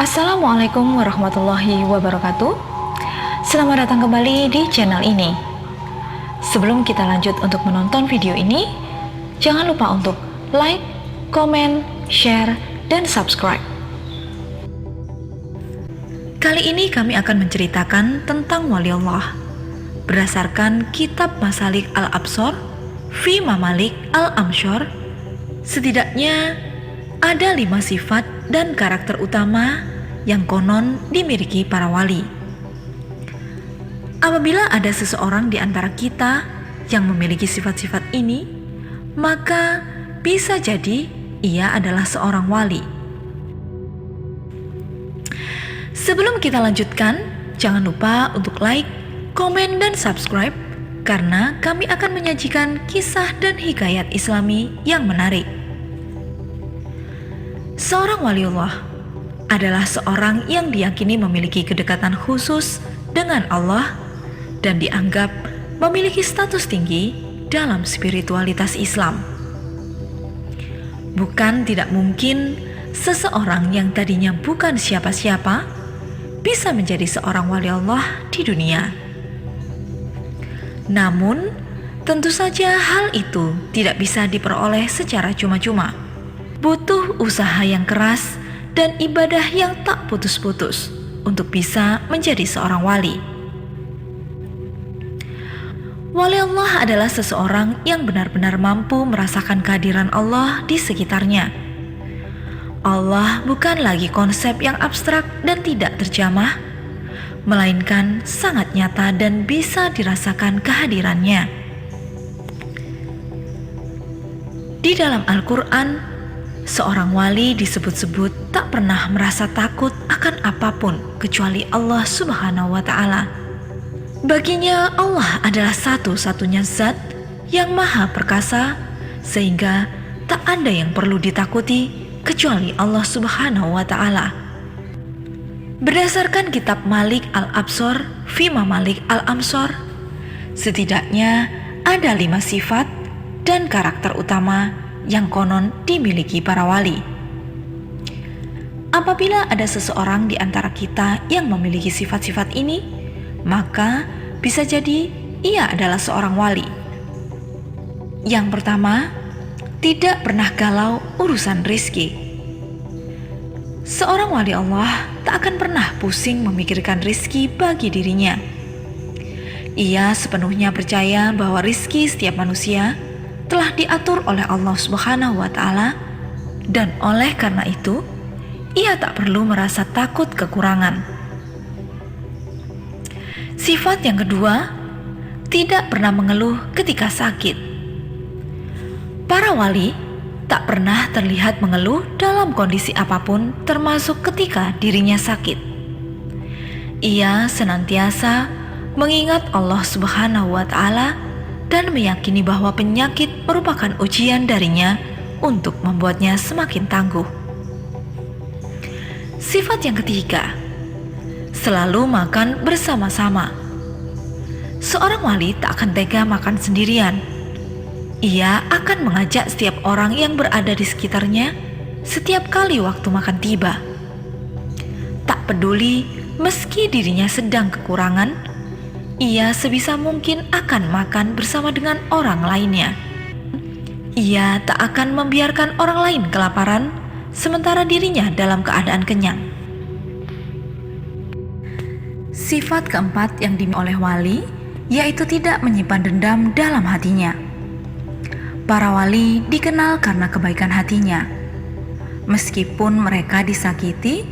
Assalamualaikum warahmatullahi wabarakatuh. Selamat datang kembali di channel ini. Sebelum kita lanjut untuk menonton video ini, jangan lupa untuk like, komen, share, dan subscribe. Kali ini kami akan menceritakan tentang wali Allah berdasarkan kitab Masalik Al-Absor fi Mamalik Al-Amsyar. Setidaknya ada 5 sifat dan karakter utama yang konon dimiliki para wali. Apabila ada seseorang di antara kita yang memiliki sifat-sifat ini, maka bisa jadi ia adalah seorang wali. Sebelum kita lanjutkan, jangan lupa untuk like, komen, dan subscribe karena kami akan menyajikan kisah dan hikayat Islami yang menarik. Seorang waliullah adalah seorang yang diyakini memiliki kedekatan khusus dengan Allah dan dianggap memiliki status tinggi dalam spiritualitas Islam. Bukan tidak mungkin seseorang yang tadinya bukan siapa-siapa bisa menjadi seorang wali Allah di dunia. Namun, tentu saja hal itu tidak bisa diperoleh secara cuma-cuma. Butuh usaha yang keras dan ibadah yang tak putus-putus untuk bisa menjadi seorang wali. Wali Allah adalah seseorang yang benar-benar mampu merasakan kehadiran Allah di sekitarnya. Allah bukan lagi konsep yang abstrak dan tidak terjamah, melainkan sangat nyata dan bisa dirasakan kehadirannya. Di dalam Al-Quran, seorang wali disebut-sebut tak pernah merasa takut akan apapun kecuali Allah Subhanahu wa Ta'ala. Baginya Allah adalah satu-satunya zat yang maha perkasa, sehingga tak ada yang perlu ditakuti kecuali Allah Subhanahu wa Ta'ala. Berdasarkan kitab Malik Al-Absor fi Mamalik Al-Amsyar, setidaknya ada 5 sifat dan karakter utama yang konon dimiliki para wali. Apabila ada seseorang di antara kita yang memiliki sifat-sifat ini, maka bisa jadi ia adalah seorang wali. Yang pertama, tidak pernah galau urusan rizki. Seorang wali Allah tak akan pernah pusing memikirkan rizki bagi dirinya. Ia sepenuhnya percaya bahwa rizki setiap manusia telah diatur oleh Allah Subhanahu wa Ta'ala, dan oleh karena itu ia tak perlu merasa takut kekurangan. Sifat yang kedua, tidak pernah mengeluh ketika sakit. Para wali tak pernah terlihat mengeluh dalam kondisi apapun, termasuk ketika dirinya sakit. Ia senantiasa mengingat Allah Subhanahu wa Ta'ala dan meyakini bahwa penyakit merupakan ujian darinya untuk membuatnya semakin tangguh. Sifat yang ketiga, selalu makan bersama-sama. Seorang wali tak akan tega makan sendirian. Ia akan mengajak setiap orang yang berada di sekitarnya setiap kali waktu makan tiba. Tak peduli meski dirinya sedang kekurangan, ia sebisa mungkin akan makan bersama dengan orang lainnya. Ia tak akan membiarkan orang lain kelaparan sementara dirinya dalam keadaan kenyang. Sifat keempat yang dimiliki oleh wali yaitu tidak menyimpan dendam dalam hatinya. Para wali dikenal karena kebaikan hatinya. Meskipun mereka disakiti,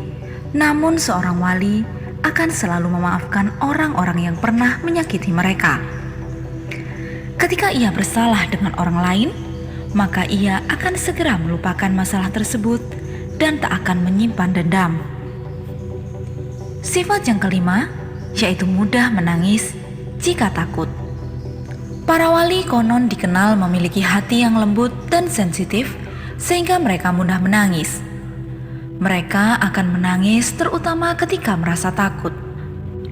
namun seorang wali akan selalu memaafkan orang-orang yang pernah menyakiti mereka. Ketika ia bersalah dengan orang lain, maka ia akan segera melupakan masalah tersebut dan tak akan menyimpan dendam. Sifat yang kelima, yaitu mudah menangis jika takut. Para wali konon dikenal memiliki hati yang lembut dan sensitif, sehingga mereka mudah menangis. Mereka akan menangis terutama ketika merasa takut.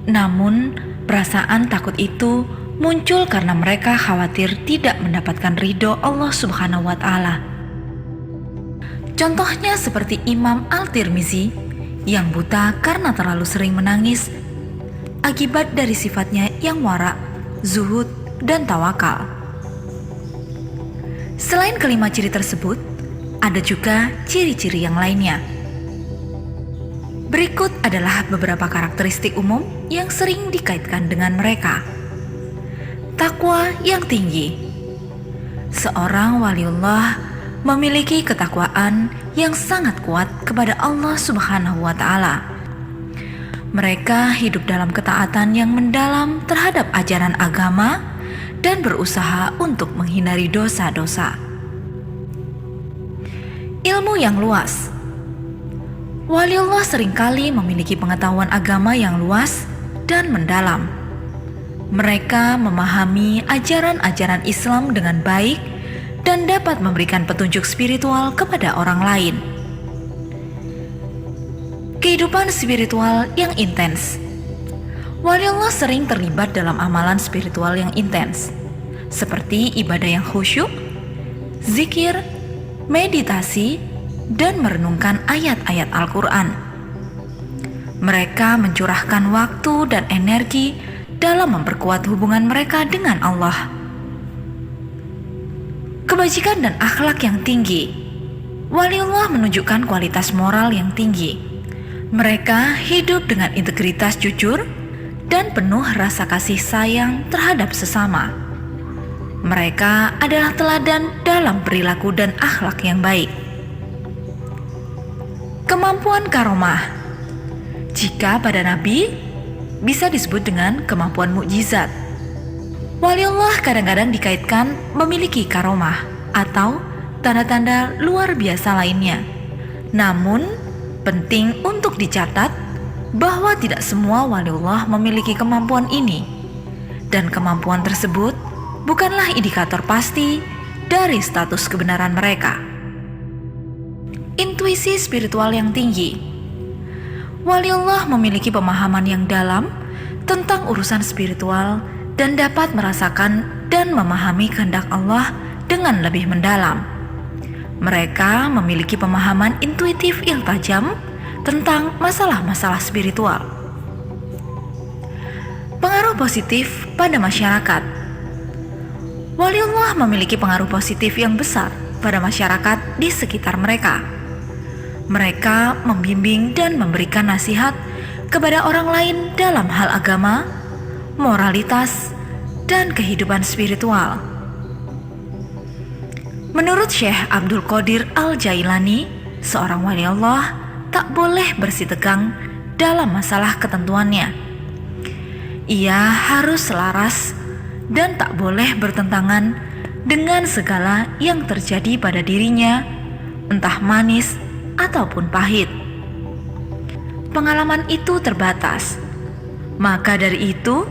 Namun, perasaan takut itu muncul karena mereka khawatir tidak mendapatkan ridho Allah Subhanahu wa Ta'ala. Contohnya seperti Imam Al-Tirmizi yang buta karena terlalu sering menangis akibat dari sifatnya yang wara, zuhud, dan tawakal. Selain kelima ciri tersebut, ada juga ciri-ciri yang lainnya. Berikut adalah beberapa karakteristik umum yang sering dikaitkan dengan mereka. Takwa yang tinggi. Seorang waliullah memiliki ketakwaan yang sangat kuat kepada Allah Subhanahu wa Ta'ala. Mereka hidup dalam ketaatan yang mendalam terhadap ajaran agama dan berusaha untuk menghindari dosa-dosa. Ilmu yang luas. Waliullah seringkali memiliki pengetahuan agama yang luas dan mendalam. Mereka memahami ajaran-ajaran Islam dengan baik dan dapat memberikan petunjuk spiritual kepada orang lain. Kehidupan spiritual yang intens. Waliullah sering terlibat dalam amalan spiritual yang intens, seperti ibadah yang khusyuk, zikir, meditasi, dan merenungkan ayat-ayat Al-Quran. Mereka mencurahkan waktu dan energi dalam memperkuat hubungan mereka dengan Allah. Kebajikan dan akhlak yang tinggi. Waliullah menunjukkan kualitas moral yang tinggi. Mereka hidup dengan integritas jujur dan penuh rasa kasih sayang terhadap sesama. Mereka adalah teladan dalam perilaku dan akhlak yang baik. Kemampuan karomah. Jika pada nabi, bisa disebut dengan kemampuan mukjizat. Waliullah kadang-kadang dikaitkan memiliki karomah atau tanda-tanda luar biasa lainnya. Namun, penting untuk dicatat bahwa tidak semua waliullah memiliki kemampuan ini, dan kemampuan tersebut bukanlah indikator pasti dari status kebenaran mereka. Intuisi spiritual yang tinggi. Waliullah memiliki pemahaman yang dalam tentang urusan spiritual dan dapat merasakan dan memahami kehendak Allah dengan lebih mendalam. Mereka memiliki pemahaman intuitif yang tajam tentang masalah-masalah spiritual. Pengaruh positif pada masyarakat. Waliullah memiliki pengaruh positif yang besar pada masyarakat di sekitar mereka. Mereka membimbing dan memberikan nasihat kepada orang lain dalam hal agama, moralitas, dan kehidupan spiritual. Menurut Syekh Abdul Qadir Al-Jailani, seorang wali Allah tak boleh bersitegang dalam masalah ketentuannya. Ia harus selaras dan tak boleh bertentangan dengan segala yang terjadi pada dirinya, entah manis ataupun pahit. Pengalaman itu terbatas, maka dari itu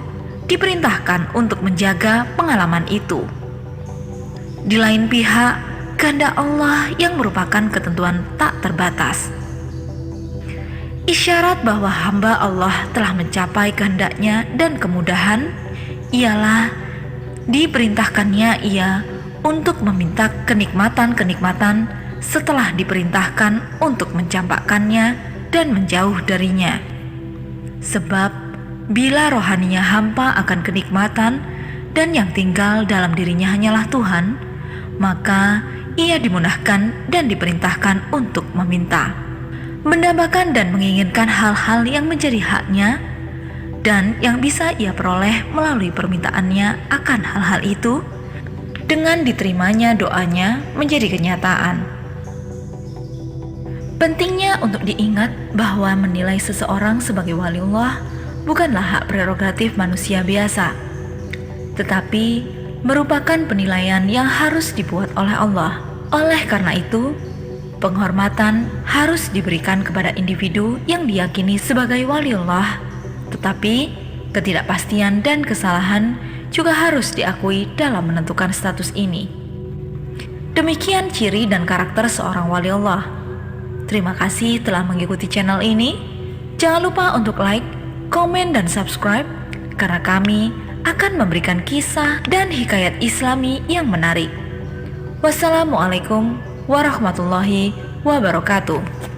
diperintahkan untuk menjaga pengalaman itu. Di lain pihak, kehendak Allah yang merupakan ketentuan tak terbatas. Isyarat bahwa hamba Allah telah mencapai kehendaknya dan kemudahan ialah diperintahkannya ia untuk meminta kenikmatan-kenikmatan setelah diperintahkan untuk mencampakkannya dan menjauh darinya. Sebab bila rohaninya hampa akan kenikmatan dan yang tinggal dalam dirinya hanyalah Tuhan, maka ia dimudahkan dan diperintahkan untuk meminta, mendambakan dan menginginkan hal-hal yang menjadi haknya dan yang bisa ia peroleh melalui permintaannya akan hal-hal itu. Dengan diterimanya doanya menjadi kenyataan. Pentingnya untuk diingat bahwa menilai seseorang sebagai waliullah bukanlah hak prerogatif manusia biasa, tetapi merupakan penilaian yang harus dibuat oleh Allah. Oleh karena itu, penghormatan harus diberikan kepada individu yang diyakini sebagai waliullah, tetapi ketidakpastian dan kesalahan juga harus diakui dalam menentukan status ini. Demikian ciri dan karakter seorang waliullah. Terima kasih telah mengikuti channel ini. Jangan lupa untuk like, komen, dan subscribe, karena kami akan memberikan kisah dan hikayat Islami yang menarik. Wassalamualaikum warahmatullahi wabarakatuh.